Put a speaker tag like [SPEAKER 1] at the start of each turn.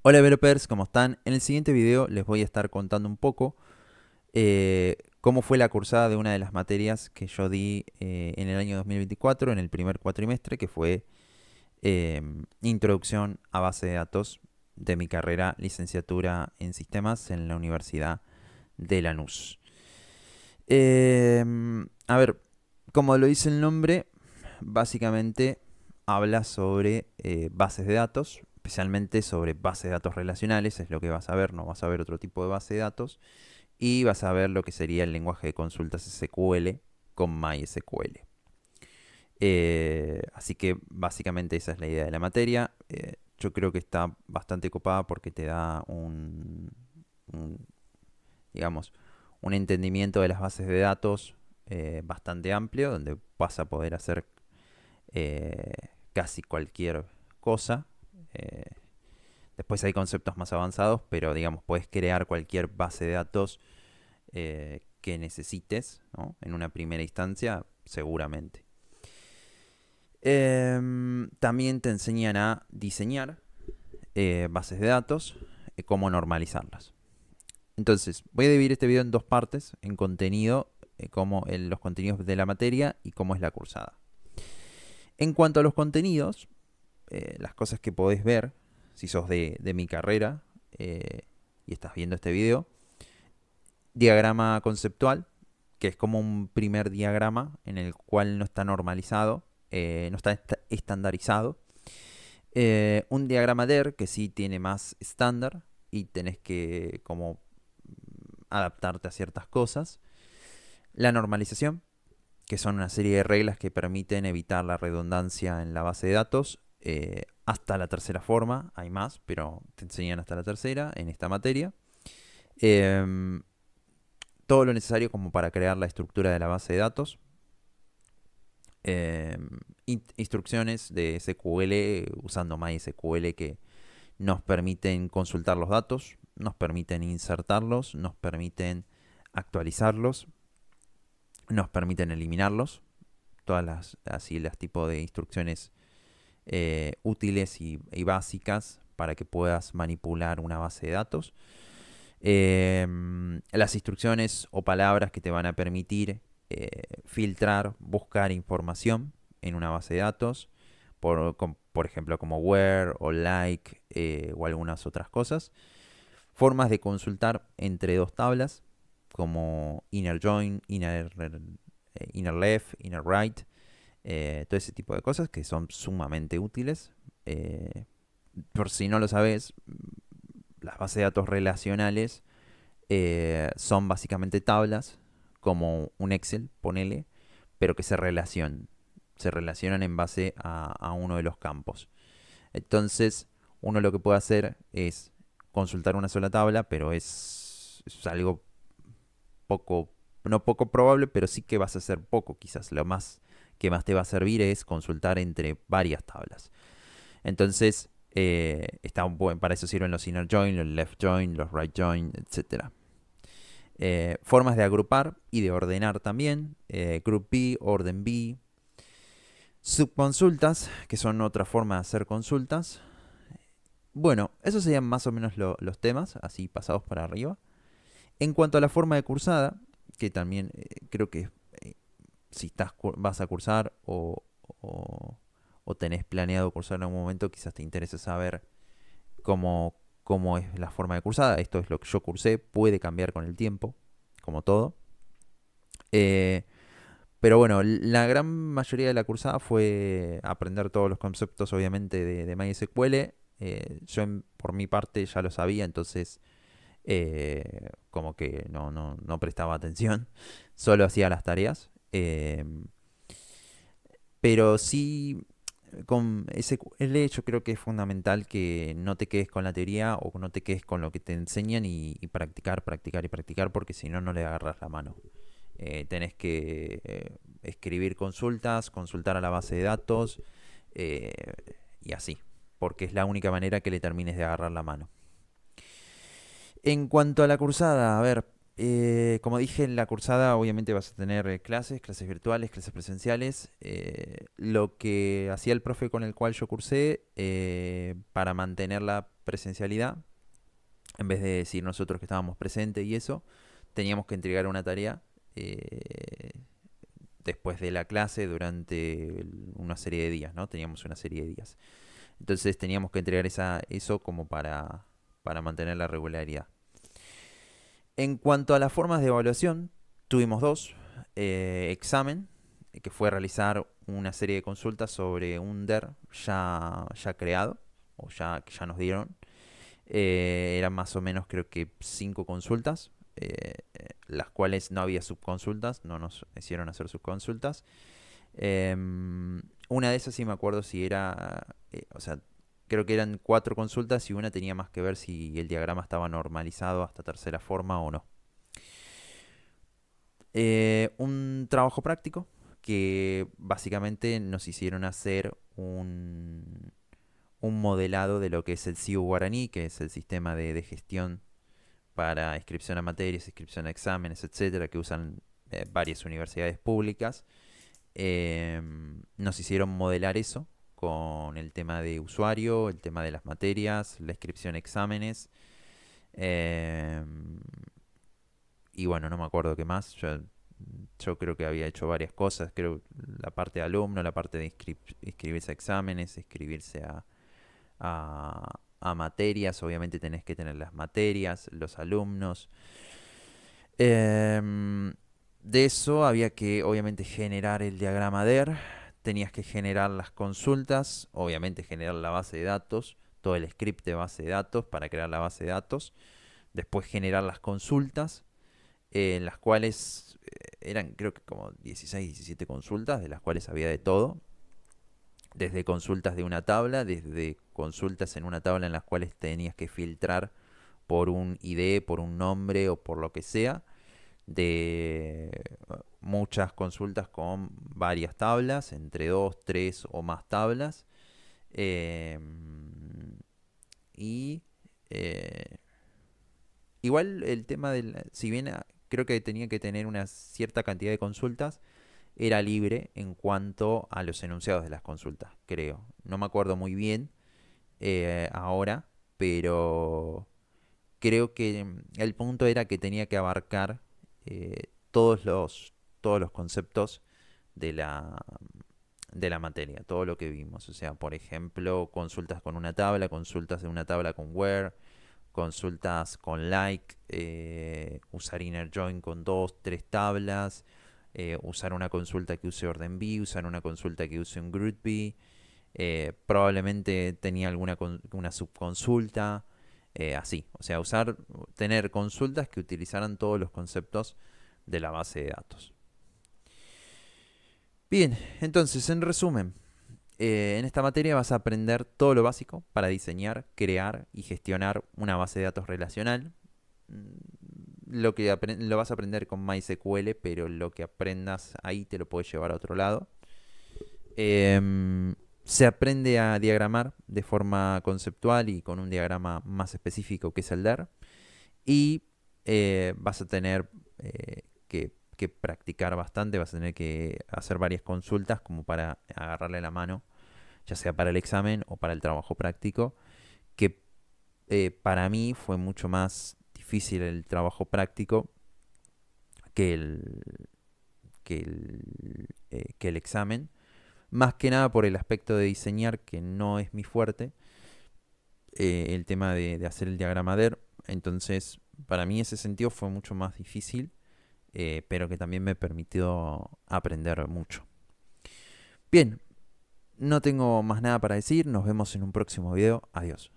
[SPEAKER 1] Hola developers, ¿cómo están? En el siguiente video les voy a estar contando un poco cómo fue la cursada de una de las materias que yo di en el año 2024, en el primer cuatrimestre, que fue Introducción a Base de Datos de mi carrera Licenciatura en Sistemas en la Universidad de Lanús. A ver, como lo dice el nombre, básicamente habla sobre bases de datos, especialmente sobre bases de datos relacionales, es lo que vas a ver, no vas a ver otro tipo de base de datos, y vas a ver lo que sería el lenguaje de consultas SQL con MySQL. Así que básicamente esa es la idea de la materia. Yo creo que está bastante copada porque te da un, digamos, un entendimiento de las bases de datos bastante amplio, donde vas a poder hacer eh, casi cualquier cosa. Eh, Después hay conceptos más avanzados, pero digamos, puedes crear cualquier base de datos que necesites, ¿no? En una primera instancia, seguramente. También te enseñan a diseñar bases de datos, cómo normalizarlas. Entonces, voy a dividir este video en dos partes, en contenido, como en los contenidos de la materia y cómo es la cursada. En cuanto a los contenidos, las cosas que podés ver, si sos de mi carrera y estás viendo este video, diagrama conceptual, que es como un primer diagrama en el cual no está normalizado, no está estandarizado. Un diagrama DER que sí tiene más estándar y tenés que como adaptarte a ciertas cosas. La normalización, que son una serie de reglas que permiten evitar la redundancia en la base de datos. Hasta la tercera forma, hay más, pero te enseñan hasta la tercera en esta materia. Eh, Todo lo necesario como para crear la estructura de la base de datos. Eh, Instrucciones de SQL usando MySQL que nos permiten consultar los datos, nos permiten insertarlos, nos permiten actualizarlos, nos permiten eliminarlos. Todas las tipos de instrucciones útiles y básicas para que puedas manipular una base de datos. Las instrucciones o palabras que te van a permitir filtrar, buscar información en una base de datos, por ejemplo como where o like o algunas otras cosas. Formas de consultar entre dos tablas, como inner join, inner left, inner right, todo ese tipo de cosas que son sumamente útiles. Eh, por si no lo sabes, las bases de datos relacionales son básicamente tablas, como un Excel, ponele, pero que se relacionan en base a uno de los campos. Entonces, uno lo que puede hacer es consultar una sola tabla, pero es algo poco, no poco probable, pero sí que vas a hacer poco. Quizás lo más que más te va a servir es consultar entre varias tablas. Entonces, para eso sirven los inner join, los left join, los right join, etcétera. Formas de agrupar y de ordenar también. Group B, orden B. Subconsultas, que son otra forma de hacer consultas. Bueno, esos serían más o menos los temas, así pasados para arriba. En cuanto a la forma de cursada, que también creo que si vas a cursar o tenés planeado cursar en algún momento, quizás te interese saber cómo es la forma de cursada. Esto es lo que yo cursé, puede cambiar con el tiempo, como todo. Eh, pero bueno, la gran mayoría de la cursada fue aprender todos los conceptos, obviamente, de MySQL. Por mi parte, ya lo sabía, entonces como que no prestaba atención, solo hacía las tareas. Pero sí, con SQL yo creo que es fundamental que no te quedes con la teoría o no te quedes con lo que te enseñan y practicar, practicar y practicar, porque si no, no le agarras la mano. Tenés que escribir consultas, consultar a la base de datos eh, y así, porque es la única manera que le termines de agarrar la mano. En cuanto a la cursada, a ver, Como dije, en la cursada obviamente vas a tener clases virtuales, clases presenciales. Lo que hacía el profe con el cual yo cursé para mantener la presencialidad, en vez de decir nosotros que estábamos presentes y eso, teníamos que entregar una tarea eh, después de la clase durante una serie de días, ¿no? Teníamos una serie de días. Entonces teníamos que entregar eso como para mantener la regularidad. En cuanto a las formas de evaluación, tuvimos dos. Examen, que fue realizar una serie de consultas sobre un DER ya creado, o que ya nos dieron. Eran más o menos creo que 5 consultas, las cuales no había subconsultas, no nos hicieron hacer subconsultas. Una de esas sí me acuerdo si era, o sea, creo que eran 4 consultas y una tenía más que ver si el diagrama estaba normalizado hasta tercera forma o no. Un trabajo práctico que básicamente nos hicieron hacer un modelado de lo que es el CIU Guaraní, que es el sistema de gestión para inscripción a materias, inscripción a exámenes, etcétera, que usan varias universidades públicas. Nos hicieron modelar eso con el tema de usuario, el tema de las materias, la inscripción a exámenes. eh, y bueno, no me acuerdo qué más. Yo creo que había hecho varias cosas. Creo la parte de alumno, la parte de inscribirse a exámenes, inscribirse a materias. Obviamente tenés que tener las materias, los alumnos. Em, de eso había que obviamente generar el diagrama DER, tenías que generar las consultas, obviamente generar la base de datos, todo el script de base de datos para crear la base de datos, después generar las consultas, en las cuales eran creo que como 16, 17 consultas, de las cuales había de todo, desde consultas de una tabla, desde consultas en una tabla en las cuales tenías que filtrar por un ID, por un nombre o por lo que sea, de muchas consultas con varias tablas, entre 2, 3 o más tablas. eh, y eh, igual el tema del, si bien creo que tenía que tener una cierta cantidad de consultas, era libre en cuanto a los enunciados de las consultas, creo. No me acuerdo muy bien ahora, pero creo que el punto era que tenía que abarcar todos los conceptos de la materia, todo lo que vimos. O sea, por ejemplo, consultas con una tabla, consultas de una tabla con where, consultas con like, usar inner join con 2, 3 tablas, usar una consulta que use orden B, usar una consulta que use un group B. Probablemente tenía una subconsulta, así. O sea, tener consultas que utilizaran todos los conceptos de la base de datos. Bien, entonces, en resumen, en esta materia vas a aprender todo lo básico para diseñar, crear y gestionar una base de datos relacional. Mm, lo vas a aprender con MySQL, pero lo que aprendas ahí te lo puedes llevar a otro lado. Se aprende a diagramar de forma conceptual y con un diagrama más específico que es el DER. Y vas a tener que practicar bastante, vas a tener que hacer varias consultas como para agarrarle la mano, ya sea para el examen o para el trabajo práctico, que para mí fue mucho más difícil el trabajo práctico que que el examen, más que nada por el aspecto de diseñar, que no es mi fuerte, el tema de hacer el diagrama DER. Entonces, para mí ese sentido fue mucho más difícil, pero que también me permitió aprender mucho. Bien, no tengo más nada para decir. Nos vemos en un próximo video. Adiós.